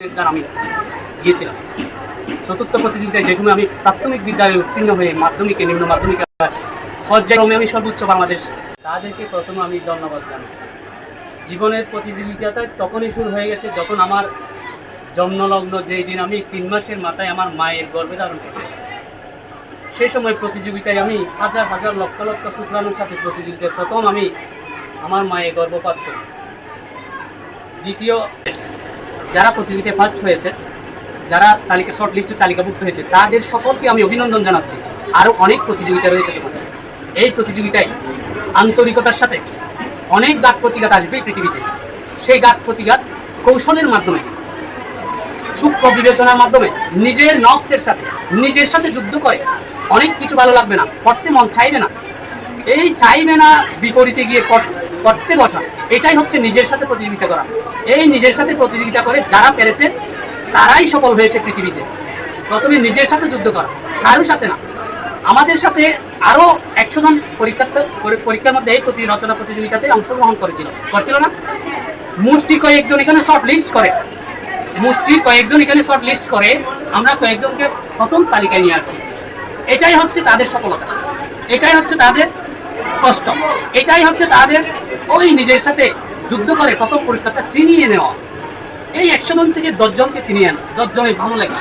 আমি গিয়েছিলাম চতুর্থ প্রতিযোগিতায়, যে সময় আমি প্রাথমিক বিদ্যালয়ে উত্তীর্ণ হয়ে মাধ্যমিকে নিম্ন মাধ্যমিকে পর্যায়ক্রমে আমি সর্বোচ্চ বাংলাদেশ। তাদেরকে প্রথমে আমি ধন্যবাদ জানাই। জীবনের প্রতিযোগিতাটা তখনই শুরু হয়ে গেছে যখন আমার জন্মলগ্ন যেই দিন আমি 3 মাসের মাথায় আমার মায়ের গর্ভে ধারণ করি। সেই সময় প্রতিযোগিতায় আমি হাজার হাজার লক্ষ লক্ষ শুক্রাণুর সাথে প্রতিযোগিতায় প্রথম আমি আমার মায়ের গর্ভপাত করি। দ্বিতীয়, যারা প্রতিযোগিতায় ফার্স্ট হয়েছে, যারা শর্ট লিস্টের তালিকাভুক্ত হয়েছে, তাদের সকলকে আমি অভিনন্দন জানাচ্ছি। আরও অনেক প্রতিযোগিতা রয়েছে তোমাদের। এই প্রতিযোগিতায় আন্তরিকতার সাথে অনেক ঘাত প্রতিঘাত আসবে পৃথিবীতে। সেই ঘাত প্রতিঘাত কৌশলের মাধ্যমে, সূক্ষ্ম বিবেচনার মাধ্যমে, নিজের নফসের সাথে নিজের সাথে যুদ্ধ করে অনেক কিছু ভালো লাগবে না, করতে মন চাইবে না, এই চাইবে না বিপরীতে গিয়ে করতে বসা, এটাই হচ্ছে নিজের সাথে প্রতিযোগিতা করা। এই নিজের সাথে প্রতিযোগিতা করে যারা পেরেছে তারাই সফল হয়েছে পৃথিবীতে। প্রথমে নিজের সাথে যুদ্ধ করা, কারোর সাথে না। আমাদের সাথে আরও 100 জন পরীক্ষার মধ্যে এই রচনা প্রতিযোগিতাতে অংশগ্রহণ করছিল না? মুষ্টি কয়েকজন এখানে শর্ট লিস্ট করে আমরা কয়েকজনকে প্রথম তালিকায় নিয়ে আসি। এটাই হচ্ছে তাদের সফলতা, এটাই হচ্ছে তাদের কষ্ট, এটাই হচ্ছে তাদের ওই নিজের সাথে যুদ্ধ করে প্রথম পুরস্কারটা ছিনিয়ে নেওয়া। এই 100 জন থেকে 10 জনকে ছিনিয়ে আনা, 10 জনের ভালো লাগে,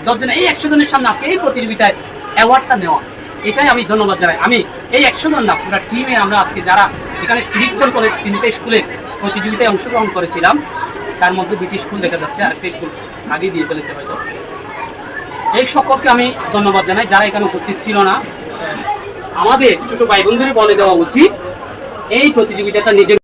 10 জন এই 100 জনের সামনে আজকে এই প্রতিযোগিতায় অ্যাওয়ার্ডটা নেওয়া, এটাই আমি ধন্যবাদ জানাই। আমি এই 100 জন না, পুরো টিমে আমরা আজকে যারা এখানে 30 জন করে 3টে স্কুলে প্রতিযোগিতায় অংশগ্রহণ করেছিলাম, তার মধ্যে 2টি স্কুল দেখা যাচ্ছে, আর 1টি স্কুল আগেই দিয়ে ফেলেছে হয়তো। এই সকলকে আমি ধন্যবাদ জানাই যারা এখানে উপস্থিত ছিল না। আমাদের ছোট ভাই বোনদের বলে দেওয়া উচিত এই প্রতিযোগিতাটা নিজের